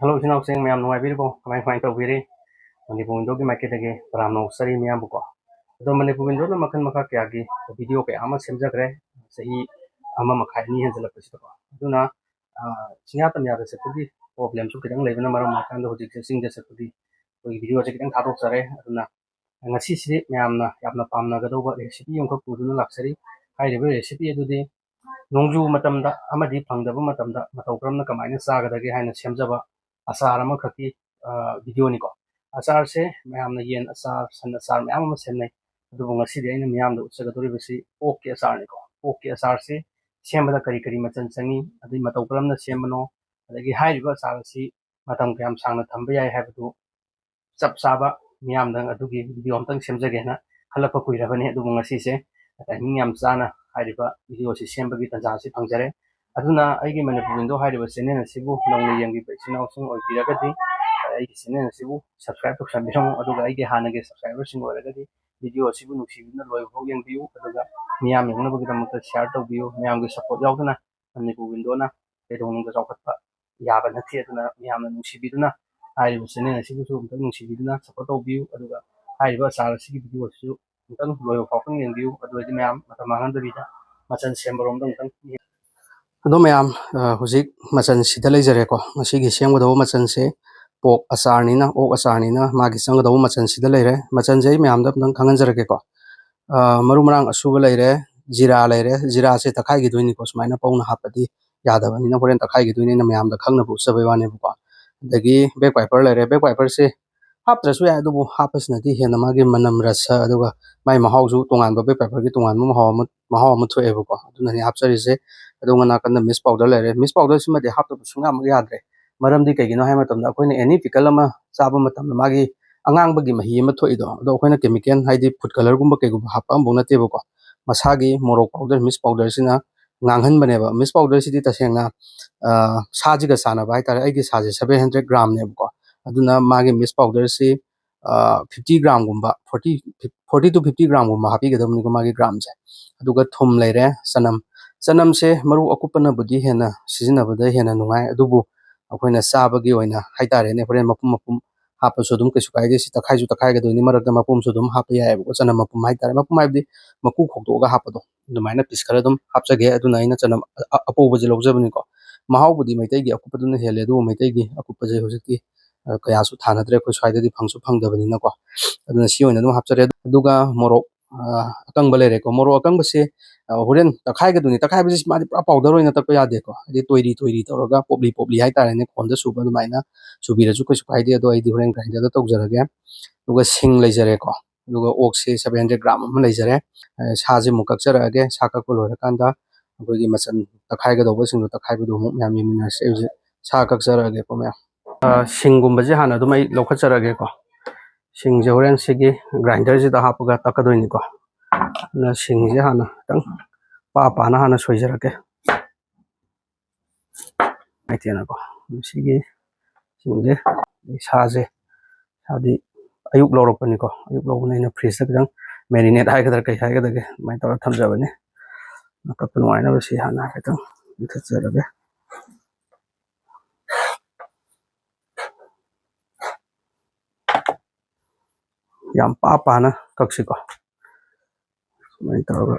Hello, xin học sinh ma'am ngoài video kamay fine tàu video mani pundo ki market age paramo sari ma'am buko do mani pundo na makan maka kya gi video ke ama semja kare sahi ama makai ni hen jala pasi ko do na singa tam ya se kudi problem su kidang lebena maram makan do hojik sing jasa kudi ko video je kidang thadok sare do na ngasi si ma'am na yapna pamna ga do ba recipe yung ko pudu na laksari hai de recipe du de nongju matamda amadi phangdaba matamda matau kramna kamaina sagadage haina semjaba asar ama khaki video ni ko asar se mayam na yen asar san asar mayam ma semnai adubu ngasi de aina mayam da utsaga dori bisi ok asar ni ko ok asar se sembada kari kari machan changi adi matau kramna sembano adagi hairiba asar si matam kayam sangna thamba yai haibadu chap chaba mayam dang adugi video amtang semjage na halapa kuirabani adubu ngasi se timing yam chana हाइरिबा video से सेमबगी तंजा से फंगजरे अदुना आइगे Manipur window हाइरिबा channel असिबु नौने यंगी पैसिनाव सुं ओइबिरागदि आइगे चैनल असिबु सब्सक्राइब तौसनबिरमु अदुगा आइगे हानगे सब्सक्राइबर सिंग ओइरगदि वीडियो असिबु नुसिबिना लोइफाव यंबियु अदुगा मियाम यंगनबगिदमक शेयर तौबियु मियामगे सपोर्ट यावदना मनपुर विंडोना पेदोंगंगा जावखतपा याबा नथि अदुना मियामना नुसिबिदुना हाइरिबा चैनल असिबु सु उमतंग नुसिबिदुना सपोर्ट तौबियु अदुगा हाइरिबा सार असिगी वीडियो असिबु उमतंग लोइफाव खंग यंबियु अदुगा मियाम मतमांगंदबिदा machan sembrom dong tang ado mayam huzik machan sida leijare ko ngasi semga do machan se pok asar ni na ok asar ni na magi sang do machan sida leire machan jai mayam da nang khangan jare ko maru marang asuba leire jira se takhai gi doini ko smaina pauna hapati yadaba ni na horen takhai gi doini na mayam da khangna bu sabai wane bu ko dagi back wiper leire back wiper se haptrasu ya do bu hapasna di hena magi manam rasa aduga mai mahauju tongan ba back wiper gi tongan mahau mu thoe bu ko aduna ni hapsari se adunga na kan miss powder leire miss powder sima de hapta sunga ma yadre maram di kaigino hai matam da koina any pickle ama chaba matam magi angang bagi mahi ma thoi do koina chemical haidi food color gumba kaigum hapa am bona te bu ko masagi morok powder miss powder sina nganghan bane ba miss powder sidi tasengna saji ga sana bai tare ai gi saji 700 gram ne bu ko aduna magi miss powder si 50 gram gumba 40 to 50 gram gumba hapi ga dam ni ko magi gram je aduga thum leire sanam se maru akupana budi hena sizina bada hena nungai adubu akoina sabagi oina haitare ne horen mapum mapum hapa so dum kesu kaide si takhai ga doini marak da mapum so dum hapa ya bu sanam mapum haitare mapum haibdi maku khokdo ga hapa do dumaina pis kara dum hapjage aduna ina sanam apo baje lobjabani ko mahau budi maitai gi akupaduna hele du maitai gi akupaje hojiki kaya su thanadre ko swaida di phangsu phangdabani na ko aduna si oina dum hapjare aduga morok akang balere ko moro akang base horen takhai ga duni takhai base ma pura powder oina takpa yade ko adi toiri toroga popli hai tare ne khonda suba dumaina subira ju ko su kai de do ai di horen grinder da tawjarage duga sing leijare ko duga ok se 700 gram am leijare sa je mukak jarage sa ka ko lora kanda akogi machan takhai ga do ba sing do takhai bu do mu myam yemina se sa kak jarage ko me singumba je hana dumai lokha jarage ko sing je horen sigi grinder ji da hapuga takadoini ko na sing je hana tang pa na hana soijarake aitiana ko sigi sing je sa je sadi ayuk lorok pani ko ayuk lorok na ina freeze tak jang marinate hai kadar kai hai kadar ke mai tor tham jabani ka pun wai na si hana ka tang ita jarage yam pa na kaksi ko mai tor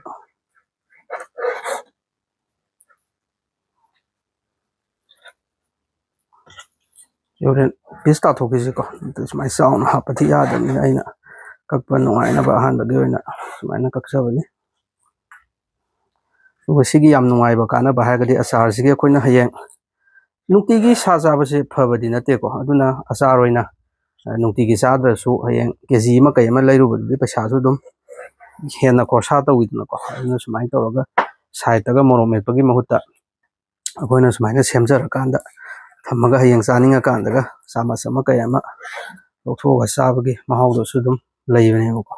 yoren pista thokisi ko to mai sound hapati ya dan aina kakpan wai na ba han da ge na mai na kaksa bani sigi yam nungai ba kana ba ha ga di asar sigi koina hayeng nungtigi sa jaba se phabadi nate ko aduna asar oina nungtigi sadra su hayeng keji ma kai ma leiru bi paisa su dum hena korsa ta widna ko aduna sumai toroga side ga moro me pagi mahutta akoina sumai na semjar kanda thamaga hayeng chaninga kanda ga sama sama kai ama lokho ga sabagi mahau do su dum leibane ko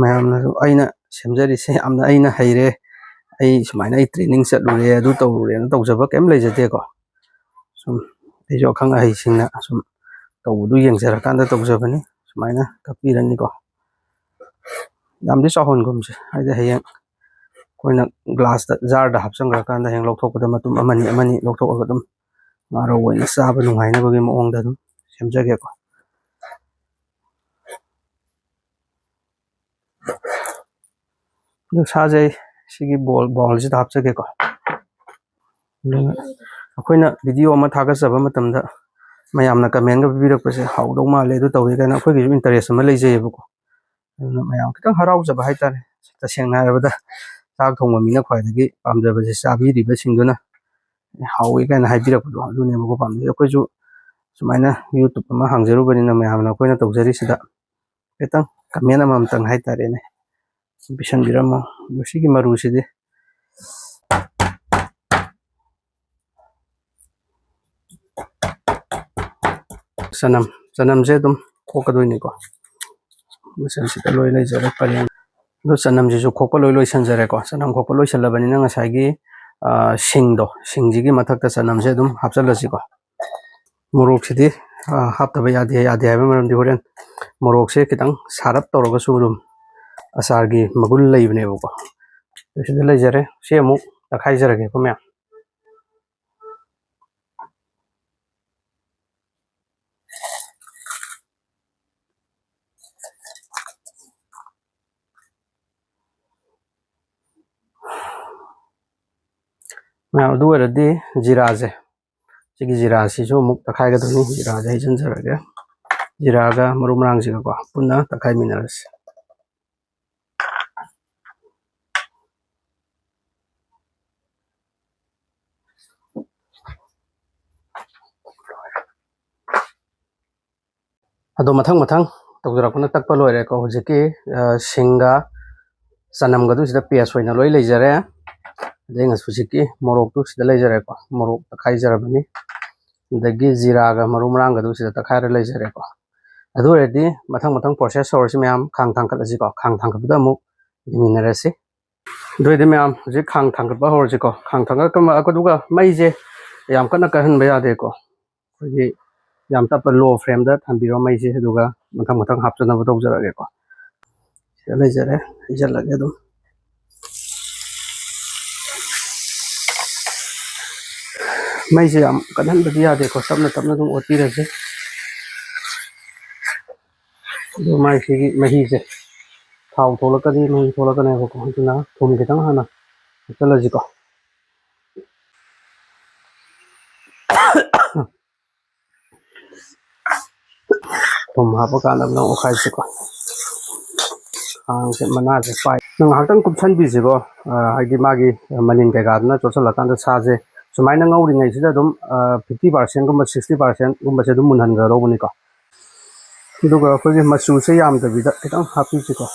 mayam na aina semjari se amna aina haire ai sumaina ai training chatlure adu tawure na tawjaba kem leijate ko sum ai jo khanga hai singna sum tawdu yengjara kanda tawjabani sumaina kapirani ko yamdi sahon gumse ai hayeng koina glass da jar da hapsang ra kanda heng lokthok da matum amani lokthok ga dum ꯉꯥꯔꯧ ꯑꯣꯏꯅ ꯆꯥꯕ ꯅꯨꯡꯉꯥꯏꯅꯕꯒꯤ ꯃꯑꯣꯡꯗ ꯑꯗꯨꯝ ꯁꯦꯝꯖꯒꯦꯀꯣ ꯑꯗꯨ ꯁꯥꯁꯦ ꯁꯤꯒꯤ ꯕꯥꯎꯜꯁꯤꯗ ꯍꯥꯞꯆꯒꯦꯀꯣ ꯑꯩꯈꯣꯏꯅ video ꯑꯃ ꯊꯥꯒꯠꯆꯕ ꯃꯇꯝꯗ ꯃꯌꯥꯝꯅ ꯀꯃꯦꯟꯒ ꯄꯤꯕꯤꯔꯛꯄꯁꯦ ꯍꯥꯎꯗꯧ ꯃꯥꯜꯂꯦ ꯑꯗꯨ ꯇꯧꯋꯦ ꯀꯥꯏꯅ ꯑꯩꯈꯣꯏꯒꯤꯁꯨ ꯏꯟꯇꯔꯦꯁ ꯑꯃ ꯂꯩꯖꯩꯌꯦꯕꯀꯣ ꯑꯗꯨꯅ ꯃꯌꯥꯝ ꯈꯤꯇꯪ ꯍꯔꯥꯎꯖꯕ ꯍꯥꯏꯇꯥꯔꯦ ꯇꯁꯦꯡꯅ ꯍꯥꯏꯔꯕꯗ ꯆꯥꯛ ꯊꯣꯡꯕ ꯃꯤꯅ ꯈ꯭ꯋꯥꯏꯗꯒꯤ ꯄꯥꯝꯖꯕꯁꯦ ꯆꯥꯕꯤꯔꯤꯕꯁꯤꯡꯗꯨꯅ ꯍꯥꯎꯋꯤ ꯀꯥꯏꯅ ꯍꯥꯏꯕꯤꯔꯛꯄꯗꯣ ꯑꯗꯨꯅꯦꯕꯀꯣ ꯄꯥꯝꯖꯩ ꯑꯩꯈꯣꯏꯁꯨ ꯁꯨꯃꯥꯏꯅ ꯌꯨꯇꯨꯕ ꯑꯃ ꯍꯥꯡꯖꯔꯨꯕꯅꯤꯅ ꯃꯌꯥꯝꯅ ꯑꯩꯈꯣꯏꯅ ꯇꯧꯖꯔꯤꯁꯤꯗ ꯈꯤꯇꯪ ꯀꯃꯦꯟ ꯑꯃꯃꯝꯇꯪ ꯍꯥꯏꯇꯥꯔꯦꯅꯦ ꯄꯤꯁꯟꯕꯤꯔꯝꯃꯣ ꯃꯁꯤꯒꯤ ꯃꯔꯨꯁꯤꯗꯤ ꯆꯅꯝꯁꯦ ꯑꯗꯨꯝ ꯈꯣꯛꯀꯗꯣꯏꯅꯤꯀꯣ ꯃꯆꯜꯁꯤꯗ ꯂꯣꯏ ꯂꯩꯖꯔꯦ ꯄꯔꯦꯡ ꯑꯗꯨ ꯆꯅꯝꯁꯤꯁꯨ ꯈꯣꯛꯄ ꯂꯣꯏ ꯂꯣꯏꯁꯤꯟꯖꯔꯦꯀꯣ ꯆꯅꯝ ꯈꯣꯛꯄ ꯂꯣꯏꯁꯤꯜꯂꯕꯅꯤꯅ ꯉꯁꯥꯏꯒꯤ ꯁꯤꯡꯁꯤꯒꯤ ꯃꯊꯛꯇ ꯆꯅꯝꯁꯦ ꯑꯗꯨꯝ ꯍꯥꯞꯆꯜꯂꯁꯤꯀꯣ ꯃꯣꯔꯣꯛꯁꯤꯗꯤ ꯍꯥꯞꯇꯕ ꯌꯥꯗꯦ ꯍꯥꯏꯕ ꯃꯔꯝꯗꯤ ꯍꯣꯔꯦꯟ ꯃꯣꯔꯣꯛꯁꯦ ꯈꯤꯇꯪ ꯁꯥꯔꯞ ꯇꯧꯔꯒꯁꯨ ꯑꯗꯨꯝ ꯑꯆꯥꯔꯒꯤ ꯃꯒꯨꯟ ꯂꯩꯕꯅꯦꯕꯀꯣ ꯁꯤꯗ ꯂꯩꯖꯔꯦ ꯁꯤ ꯑꯃꯨꯛ ꯇꯛꯈꯥꯏꯖꯔꯒꯦꯀꯣ ꯃꯌꯥꯝ ꯑꯗꯨ ꯑꯣꯏꯔꯗꯤ ꯖꯤꯔꯥꯁꯦ ꯁꯤꯒꯤ ꯖꯤꯔꯥꯁꯤꯁꯨ ꯑꯃꯨꯛ ꯇꯛꯈꯥꯏꯒꯗꯕꯅꯤ ꯖꯤꯔꯥꯁꯦ ꯍꯩꯖꯤꯟꯖꯔꯒꯦ ꯖꯤꯔꯥꯒ ꯃꯔꯨ ꯃꯔꯥꯡꯁꯤꯒꯀꯣ ꯄꯨꯟꯅ ꯇꯛꯈꯥꯏꯃꯤꯟꯅꯔꯁꯤ ꯑꯗꯣ ꯃꯊꯪ ꯇꯧꯖꯔꯛꯄꯅ ꯇꯛꯄ ꯂꯣꯏꯔꯦꯀꯣ ꯍꯧꯖꯤꯛꯀꯤ ꯁꯤꯡꯒ ꯆꯅꯝꯒꯗꯨ ꯁꯤꯗ ꯄꯦꯁ ꯑꯣꯏꯅ ꯂꯣꯏ ꯂꯩꯖꯔꯦ ꯑꯗꯩ ꯍꯧꯖꯤꯛꯀꯤ ꯃꯣꯔꯣꯛꯇꯨ ꯁꯤꯗ ꯂꯩꯖꯔꯦꯀꯣ ꯃꯣꯔꯣꯛ ꯇꯛꯈꯥꯏꯖꯔꯕꯅꯤ ꯑꯗꯒꯤ ꯖꯤꯔꯥꯒ ꯃꯔꯨ ꯃꯔꯥꯡꯒꯗꯨ ꯁꯤꯗ ꯇꯛꯈꯥꯏꯔ ꯂꯩꯖꯔꯦꯀꯣ ꯑꯗꯨ ꯑꯣꯏꯔꯗꯤ ꯃꯊꯪ ꯄ꯭ꯔꯣꯁꯦꯁ ꯇꯧꯔꯁꯤ ꯃꯌꯥꯝ ꯈꯥꯡ ꯊꯥꯡꯒꯠꯂꯁꯤꯀꯣ ꯈꯥꯡ ꯊꯥꯡꯒꯠꯄꯗ ꯑꯃꯨꯛ ꯌꯦꯡꯃꯤꯟꯅꯔꯁꯤ ꯑꯗꯨ ꯑꯣꯏꯔꯗꯤ ꯃꯌꯥꯝ ꯍꯧꯖꯤꯛ ꯈꯥꯡ ꯊꯥꯡꯒꯠꯄ ꯍꯧꯔꯁꯤꯀꯣ ꯈꯥꯡ ꯊꯥꯡꯒꯠꯀ ꯑꯗꯨꯒ ꯃꯩꯁꯦ ꯌꯥꯝ ꯀꯟꯅ ꯀꯟꯍꯟꯕ ꯌꯥꯗꯦꯀꯣ ꯑꯩꯈꯣꯏꯒꯤ ꯌꯥꯝ ꯇꯞꯄ ꯂꯣ ꯐ꯭ꯂꯦꯝꯗ ꯊꯝꯕꯤꯔꯣ ꯃꯩꯁꯦ ꯑꯗꯨꯒ ꯃꯊꯪ ꯍꯥꯞꯆꯅꯕ ꯇꯧꯖꯔꯒꯦꯀꯣ ꯁꯤꯗ ꯂꯩꯖꯔꯦ ꯍꯩꯖꯤꯜꯂꯒꯦ ꯑꯗꯨꯝ ꯃꯩꯁꯦ ꯌꯥꯝ ꯀꯟꯍꯟꯕꯗꯤ ꯌꯥꯗꯦꯀꯣ ꯇꯞꯅ ꯑꯗꯨꯝ ꯑꯣꯠꯄꯤꯔꯁꯤ ꯑꯗꯨ ꯃꯥꯏꯁꯤꯒꯤ ꯃꯍꯤꯁꯦ ꯊꯥꯎ ꯊꯣꯛꯂꯛꯀꯅꯤ ꯃꯍꯤ ꯊꯣꯛꯂꯛꯀꯅꯦꯕꯀꯣ ꯑꯗꯨꯅ ꯊꯨꯝ ꯈꯤꯇꯪ ꯍꯥꯟꯅ ꯍꯥꯞꯆꯜꯂꯁꯤꯀꯣ ꯊꯨꯝ ꯍꯥꯞꯄ ꯀꯥꯟꯗ ꯑꯃꯨꯛ ꯑꯣꯠꯈꯥꯏꯁꯤꯀꯣ ꯈꯥꯡꯁꯦ ꯃꯅꯥꯁꯦ ꯄꯥꯏ ꯉꯥꯏꯍꯥꯛꯇꯪ ꯀꯨꯞꯁꯟꯕꯤꯁꯤꯀꯣ ꯍꯥꯏꯗꯤ ꯃꯥꯒꯤ ꯃꯅꯤꯟ ꯀꯩꯀꯥꯗꯨꯅ ꯆꯣꯠꯁꯤꯜꯂꯀꯥꯟꯗ ꯁꯥꯁꯦ ꯁꯨꯃꯥꯏꯅ ꯉꯧꯔꯤꯉꯩꯁꯤꯗ ꯑꯗꯨꯝ 50%ꯒꯨꯝꯕ 60%ꯒꯨꯝꯕꯁꯦ ꯑꯗꯨꯝ ꯃꯨꯟꯍꯟꯒꯗꯧꯕꯅꯤꯀꯣ ꯑꯗꯨꯒ ꯑꯩꯈꯣꯏꯒꯤ ꯃꯆꯨꯁꯦ ꯌꯥꯝꯗꯕꯤꯗ ꯈꯤꯇꯪ ꯍꯥꯞꯄꯤꯁꯤꯀꯣ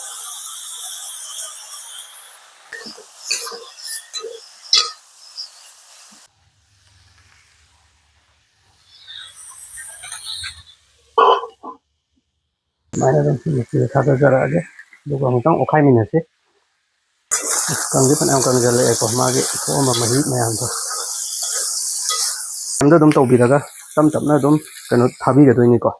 ꯁꯨꯃꯥꯏꯅ ꯑꯗꯨꯝ ꯃꯆꯨꯁꯦ ꯊꯥꯗꯖꯔꯛꯑꯒꯦ ꯑꯗꯨꯒ ꯑꯃꯨꯛꯇꯪ ꯑꯣꯠꯈꯥꯏꯃꯤꯟꯅꯁꯤ ꯀꯪꯗꯤ ꯐꯅꯌꯥꯝ ꯀꯪꯁꯤꯜꯂꯛꯑꯦꯀꯣ ꯃꯥꯒꯤ ꯊꯣꯛꯑꯝꯕ ꯃꯍꯤ ꯃꯌꯥꯝꯗꯣ ꯑꯗꯨꯝ ꯇꯧꯕꯤꯔꯒ ꯇꯞꯅ ꯑꯗꯨꯝ ꯊꯥꯕꯤꯒꯗꯣꯏꯅꯤꯀꯣ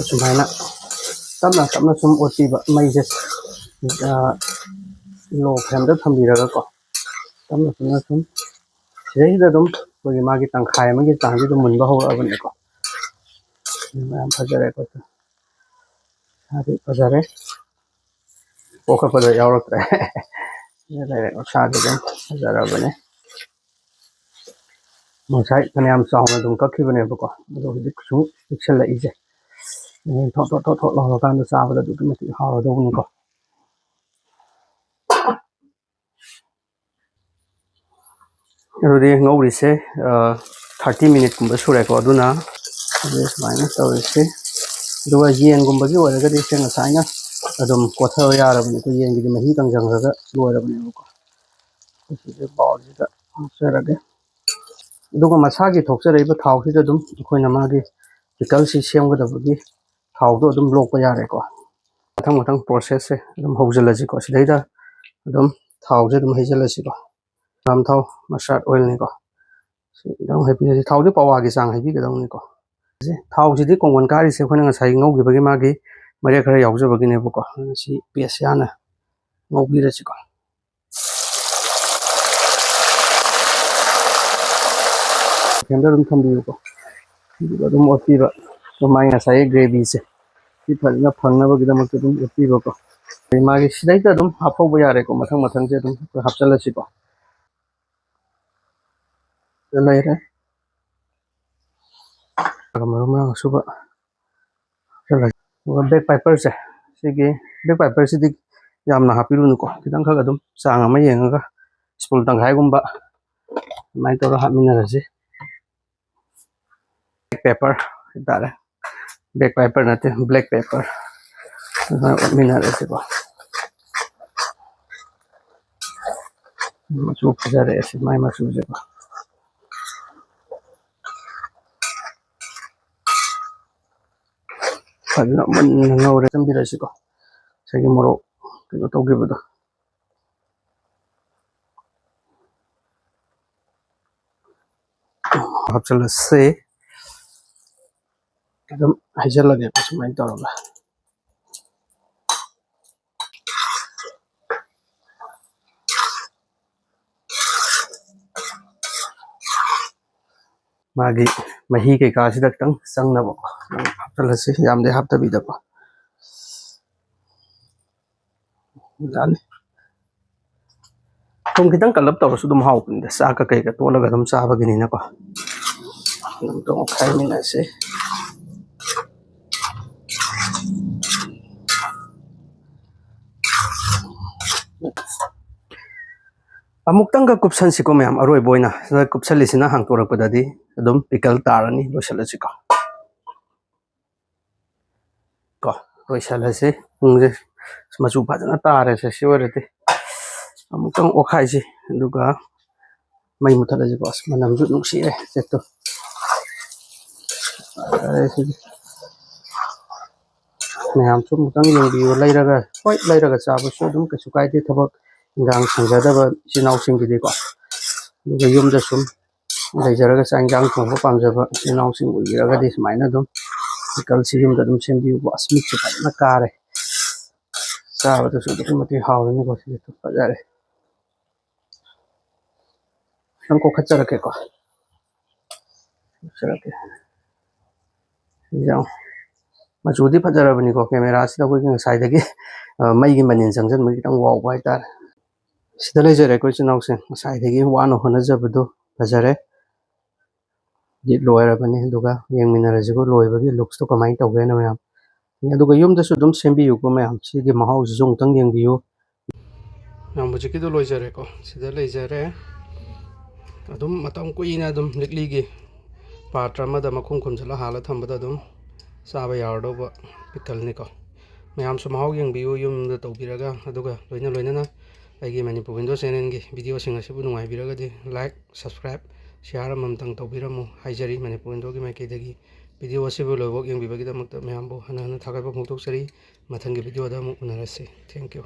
ꯁꯨꯃꯥꯏꯅ ꯇꯞꯅ ꯁꯨꯝ ꯑꯣꯠꯄꯤꯕ ꯃꯩꯁꯦ ꯂꯣ ꯐ꯭ꯂꯦꯝꯗ ꯊꯝꯕꯤꯔꯒꯀꯣ ꯇꯞꯅ ꯁꯨꯝ ꯁꯤꯗꯩꯁꯤꯗ ꯑꯗꯨꯝ ꯑꯩꯈꯣꯏꯒꯤ ꯃꯥꯒꯤ ꯇꯪꯈꯥꯏ ꯑꯃꯒꯤ ꯆꯥꯡꯁꯤ ꯑꯗꯨꯝ ꯃꯨꯟꯕ ꯍꯧꯔꯛꯑꯕꯅꯤꯀꯣ ꯌꯥꯝ ꯐꯖꯔꯦꯀꯣ ꯁꯥꯗꯤ ꯐꯖꯔꯦ ꯄꯣꯈꯠꯄꯗ ꯌꯥꯎꯔꯛꯇ꯭ꯔꯦ ꯂꯩꯔꯦ ꯁꯥꯗꯤ ꯑꯗꯨꯝ ꯐꯖꯔꯕꯅꯦ ꯉꯁꯥꯏ ꯐꯅꯌꯥꯝ ꯆꯥꯎꯅ ꯑꯗꯨꯝ ꯀꯛꯈꯤꯕꯅꯦꯕꯀꯣ ꯑꯗꯣ ꯍꯧꯖꯤꯛ ꯁꯨꯝ ꯄꯤꯛꯁꯜꯂꯛꯏꯁꯦ ꯊꯣꯠ ꯂꯥꯎꯔꯀꯥꯟꯗ ꯆꯥꯕꯗ ꯑꯗꯨꯛꯀꯤ ꯃꯇꯤꯛ ꯍꯥꯎꯔꯗꯧꯕꯅꯤꯀꯣ ꯑꯗꯨꯗꯤ ꯉꯧꯔꯤꯁꯦ 30 ꯃꯤꯅꯤꯠꯀꯨꯝꯕ ꯁꯨꯔꯦꯀꯣ ꯑꯗꯨꯅ ꯁꯨꯃꯥꯏꯅ ꯇꯧꯔꯤꯁꯤ ꯑꯗꯨꯒ ꯌꯦꯟꯒꯨꯝꯕꯒꯤ ꯑꯣꯏꯔꯒꯗꯤ ꯁꯦ ꯉꯁꯥꯏꯅ ꯑꯗꯨꯝ ꯀꯣꯊꯕ ꯌꯥꯔꯕꯅꯤ ꯑꯩꯈꯣꯏ ꯌꯦꯟꯒꯤꯗꯤ ꯃꯍꯤ ꯀꯪꯁꯤꯟꯈ꯭ꯔꯒ ꯂꯣꯏꯔꯕꯅꯦꯕꯀꯣ ꯁꯤꯁꯦ ꯕꯥꯎꯜꯁꯤꯗ ꯍꯥꯞꯆꯔꯒꯦ ꯑꯗꯨꯒ ꯃꯁꯥꯒꯤ ꯊꯣꯛꯆꯔꯛꯏꯕ ꯊꯥꯎꯁꯤꯗ ꯑꯗꯨꯝ ꯑꯩꯈꯣꯏꯅ ꯃꯥꯒꯤ ꯄꯤꯀꯜꯁꯤ ꯁꯦꯝꯒꯗꯕꯒꯤ ꯊꯥꯎꯗꯣ ꯑꯗꯨꯝ ꯂꯣꯛꯄ ꯌꯥꯔꯦꯀꯣ ꯃꯊꯪ ꯄ꯭ꯔꯣꯁꯦꯁꯁꯦ ꯑꯗꯨꯝ ꯍꯧꯖꯤꯜꯂꯁꯤꯀꯣ ꯁꯤꯗꯩꯗ ꯑꯗꯨꯝ ꯊꯥꯎꯁꯦ ꯑꯗꯨꯝ ꯍꯩꯖꯤꯜꯂꯁꯤꯀꯣ ꯊꯥꯎ ꯃꯁꯇꯥꯔꯗ ꯑꯣꯏꯜꯅꯤꯀꯣ ꯁꯤ ꯑꯗꯨꯝ ꯍꯩꯕꯤꯔꯁꯤ ꯊꯥꯎꯗꯤ ꯄꯋꯥꯒꯤ ꯆꯥꯡ ꯍꯩꯕꯤꯒꯗꯧꯅꯤꯀꯣ ꯊꯥꯎꯁꯤꯗꯤ ꯀꯣꯡꯒꯣꯟ ꯀꯥꯔꯤꯁꯦ ꯑꯩꯈꯣꯏꯅ ꯉꯁꯥꯏ ꯉꯧꯈꯤꯕꯒꯤ ꯃꯥꯒꯤ ꯃꯔꯦꯛ ꯈꯔ ꯌꯥꯎꯖꯕꯒꯤꯅꯦꯕꯀꯣ ꯁꯤ ꯄꯦꯁ ꯌꯥꯅ ꯉꯧꯕꯤꯔꯁꯤꯀꯣ ꯐꯦꯟꯗ ꯑꯗꯨꯝ ꯊꯝꯕꯤꯌꯨꯀꯣ ꯑꯗꯨꯒ ꯑꯗꯨꯝ ꯑꯣꯠꯄꯤꯕ ꯃꯥꯒꯤ ꯉꯁꯥꯏꯒꯤ ꯒ꯭ꯔꯦꯚꯤꯁꯦ ꯁꯤ ꯐꯖꯅ ꯐꯪꯅꯕꯒꯤꯗꯃꯛꯇ ꯑꯗꯨꯝ ꯑꯣꯠꯄꯤꯕꯀꯣ ꯃꯥꯒꯤ ꯁꯤꯗꯩꯗ ꯑꯗꯨꯝ ꯍꯥꯞꯍꯧꯕ ꯌꯥꯔꯦꯀꯣ ꯃꯊꯪ ꯃꯊꯪꯁꯦ ꯑꯗꯨꯝ ꯍꯥꯞꯆꯜꯂꯁꯤꯀꯣ ꯂꯩꯔꯦ ꯃꯔꯨ ꯃꯔꯥꯡ ꯑꯁꯨꯕ ꯍꯥꯞꯆꯜꯂꯒ ꯕ꯭ꯂꯦꯛ ꯄꯦꯄꯔꯁꯦ ꯁꯤꯒꯤ ꯕ꯭ꯂꯦꯛ ꯄꯦꯄꯔꯁꯤꯗꯤ ꯌꯥꯝꯅ ꯍꯥꯞꯄꯤꯔꯨꯅꯨꯀꯣ ꯈꯤꯇꯪ ꯈꯛ ꯑꯗꯨꯝ ꯆꯥꯡ ꯑꯃ ꯌꯦꯡꯉꯒ ꯁ꯭ꯄꯨꯟ ꯇꯪꯈꯥꯏꯒꯨꯝꯕ ꯑꯗꯨꯃꯥꯏꯅ ꯇꯧꯔꯒ ꯍꯥꯞꯃꯤꯟꯅꯔꯁꯤ ꯕ꯭ꯂꯦꯛ ꯄꯦꯄꯔ ꯍꯥꯏꯇꯥꯔꯦ ꯕ꯭ꯂꯦꯛ ꯄꯦꯄꯔ ꯅꯠꯇꯦ ꯕ꯭ꯂꯦꯛ ꯄꯦꯄꯔ ꯑꯗꯨꯃꯥꯏꯅ ꯑꯣꯠꯃꯤꯟꯅꯔꯁꯤꯀꯣ ꯃꯆꯨ ꯐꯖꯔꯛꯑꯦ ꯁꯤ ꯃꯥꯏ ꯃꯆꯨꯁꯦꯀꯣ ꯐꯖꯅ ꯃꯨꯟꯅ ꯉꯧꯔꯦ ꯊꯝꯕꯤꯔꯁꯤꯀꯣ ꯉꯁꯥꯏꯒꯤ ꯃꯣꯔꯣꯛ ꯀꯩꯅꯣ ꯇꯧꯈꯤꯕꯗꯣ ꯍꯥꯞꯆꯜꯂꯁꯤ ꯑꯗꯨꯝ ꯍꯩꯖꯤꯜꯂꯒꯦ ꯁꯨꯃꯥꯏꯅ ꯇꯧꯔꯒ ꯃꯥꯒꯤ ꯃꯍꯤ ꯀꯩꯀꯥꯁꯤꯗ ꯈꯤꯇꯪ ꯆꯪꯅꯕ ꯍꯥꯞꯆꯜꯂꯁꯤ ꯌꯥꯝꯗꯤ ꯍꯥꯞꯇꯕꯤꯗꯀꯣ ꯌꯥꯅꯤ ꯊꯨꯝ ꯈꯤꯇꯪ ꯀꯜꯂꯞ ꯇꯧꯔꯁꯨ ꯑꯗꯨꯝ ꯍꯥꯎꯕꯅꯤꯗ ꯆꯥꯛꯀ ꯀꯩꯒ ꯇꯣꯠꯂꯒ ꯑꯗꯨꯝ ꯆꯥꯕꯒꯤꯅꯤꯅꯀꯣ ꯑꯗꯨꯝ ꯑꯣꯠꯈꯥꯏꯃꯤꯟꯅꯁꯤ ꯑꯃꯨꯛꯇꯪꯒ ꯀꯨꯞꯁꯟꯁꯤꯀꯣ ꯃꯌꯥꯝ ꯑꯔꯣꯏꯕ ꯑꯣꯏꯅ ꯁꯤꯗ ꯀꯨꯞꯁꯜꯂꯤꯁꯤꯅ ꯍꯥꯡꯇꯣꯔꯛꯄꯗꯗꯤ ꯑꯗꯨꯝ ꯄꯤꯀꯜ ꯇꯥꯔꯅꯤ ꯂꯣꯏꯁꯤꯜꯂꯁꯤꯀꯣ ꯂꯣꯏꯁꯤꯜꯂꯁꯤ ꯄꯨꯡꯁꯦ ꯃꯆꯨ ꯐꯖꯅ ꯇꯥꯔꯦꯁꯦ ꯁꯤ ꯑꯣꯏꯔꯗꯤ ꯑꯃꯨꯛꯇꯪ ꯑꯣꯠꯈꯥꯏꯁꯤ ꯑꯗꯨꯒ ꯃꯩ ꯃꯨꯊꯠꯂꯁꯤꯀꯣ ꯑꯁ ꯃꯅꯝꯁꯨ ꯅꯨꯡꯁꯤꯔꯦ ꯆꯦꯛꯇꯣ ꯁꯤꯗꯤ ꯃꯌꯥꯝꯁꯨ ꯑꯃꯨꯛꯇꯪ ꯌꯦꯡꯕꯤꯌꯨ ꯂꯩꯔꯒ ꯍꯣꯏ ꯂꯩꯔꯒ ꯆꯥꯕꯁꯨ ꯑꯗꯨꯝ ꯀꯩꯁꯨ ꯀꯥꯏꯗꯦ ꯊꯕꯛ ꯏꯟꯈꯥꯡ ꯁꯪꯖꯗꯕ ꯏꯆꯤꯜ ꯏꯅꯥꯎꯁꯤꯡꯒꯤꯗꯤꯀꯣ ꯑꯗꯨꯒ ꯌꯨꯝꯗ ꯁꯨꯝ ꯂꯩꯖꯔꯒ ꯆꯥꯛ ꯏꯟꯁꯥꯡ ꯊꯣꯡꯕ ꯄꯥꯝꯖꯕ ꯏꯆꯤꯜ ꯏꯅꯥꯎꯁꯤꯡ ꯑꯣꯏꯕꯤꯔꯒꯗꯤ ꯁꯨꯃꯥꯏꯅ ꯑꯗꯨꯝ ꯄꯤꯀꯜꯁꯤ ꯌꯨꯝꯗ ꯑꯗꯨꯝ ꯁꯦꯝꯕꯤꯌꯨꯀꯣ ꯑꯁ ꯃꯤꯠꯁꯦ ꯐꯖꯅ ꯀꯥꯔꯦ ꯆꯥꯕꯗꯁꯨ ꯑꯗꯨꯛꯀꯤ ꯃꯇꯤꯛ ꯍꯥꯎꯔꯅꯤꯀꯣ ꯁꯤꯗꯤ ꯐꯖꯔꯦ ꯈꯤꯇꯪ ꯀꯣꯛꯈꯠꯆꯔꯛꯀꯦꯀꯣ ꯃꯆꯨꯗꯤ ꯐꯖꯔꯕꯅꯤꯀꯣ ꯀꯦꯃꯦꯔꯥꯁꯤꯗ ꯑꯩꯈꯣꯏꯒꯤ ꯉꯁꯥꯏꯗꯒꯤ ꯃꯩꯒꯤ ꯃꯅꯤꯟ ꯆꯪꯁꯤꯟꯕ ꯈꯤꯇꯪ ꯋꯥꯎꯕ ꯍꯥꯏꯇꯥꯔꯦ ꯁꯤꯗ ꯂꯩꯖꯔꯦ ꯑꯩꯈꯣꯏ ꯏꯆꯤꯜ ꯏꯅꯥꯎꯁꯤꯡ ꯉꯁꯥꯏꯗꯒꯤ ꯋꯥꯅ ꯍꯣꯠꯅꯖꯕꯗꯣ ꯐꯖꯔꯦ ꯂꯣꯏꯔꯕꯅꯤ ꯑꯗꯨꯒ ꯌꯦꯡꯃꯤꯟꯅꯔꯁꯤꯀꯣ ꯂꯣꯏꯕꯒꯤ ꯂꯨꯛꯁꯇꯣ ꯀꯃꯥꯏꯅ ꯇꯧꯒꯦꯅ ꯃꯌꯥꯝ ꯑꯗꯨꯒ ꯌꯨꯝꯗꯁꯨ ꯑꯗꯨꯝ ꯁꯦꯝꯕꯤꯌꯨꯀꯣ ꯃꯌꯥꯝ ꯁꯤꯒꯤ ꯃꯍꯥꯎꯁꯤꯁꯨ ꯑꯃꯨꯛꯇꯪ ꯌꯦꯡꯕꯤꯌꯨ ꯃꯌꯥꯝ ꯍꯧꯖꯤꯛꯀꯤꯗꯣ ꯂꯣꯏꯖꯔꯦꯀꯣ ꯁꯤꯗ ꯂꯩꯖꯔꯦ ꯑꯗꯨꯝ ꯃꯇꯝ ꯀꯨꯏꯅ ꯑꯗꯨꯝ ꯂꯤꯛꯂꯤꯒꯤ ꯄꯥꯇ꯭ꯔ ꯑꯃꯗ ꯃꯈꯨꯝ ꯈꯨꯝꯖꯤꯜꯂ ꯍꯥꯜꯂ ꯊꯝꯕꯗ ꯑꯗꯨꯝ ꯆꯥꯕ ꯌꯥꯔꯗꯧꯕ ꯄꯤꯀꯜꯅꯤꯀꯣ ꯃꯌꯥꯝꯁꯨ ꯃꯍꯥꯎ ꯌꯦꯡꯕꯤꯌꯨ ꯌꯨꯝꯗ ꯇꯧꯕꯤꯔꯒ ꯑꯗꯨꯒ ꯂꯣꯏꯅꯅ ꯑꯩꯒꯤ ꯃꯅꯤꯄꯨꯔ ꯋꯤꯟꯗꯣ ꯆꯦꯅꯦꯜꯒꯤ ꯚꯤꯗꯤꯑꯣꯁꯤꯡ ꯑꯁꯤꯕꯨ ꯅꯨꯡꯉꯥꯏꯕꯤꯔꯒꯗꯤ ꯂꯥꯏꯛ ꯁꯕꯁꯀ꯭ꯔꯥꯏꯕ ꯁꯤꯌꯥꯔ ꯑꯃꯃꯝꯇꯪ ꯇꯧꯕꯤꯔꯝꯃꯨ ꯍꯥꯏꯖꯔꯤ ꯃꯅꯤꯄꯨꯔ ꯋꯤꯟꯗꯣꯒꯤ ꯃꯥꯏꯀꯩꯗꯒꯤ ꯚꯤꯗꯤꯑꯣ ꯑꯁꯤꯕꯨ ꯂꯣꯏꯐꯥꯎ ꯌꯦꯡꯕꯤꯕꯒꯤꯗꯃꯛꯇ ꯃꯌꯥꯝꯕꯨ ꯍꯟꯅ ꯍꯟꯅ ꯊꯥꯒꯠꯄ ꯐꯣꯡꯗꯣꯛꯆꯔꯤ ꯃꯊꯪꯒꯤ ꯚꯤꯗꯤꯑꯣꯗ ꯑꯃꯨꯛ ꯎꯅꯔꯁꯤ ꯊꯦꯡꯛ ꯌꯨ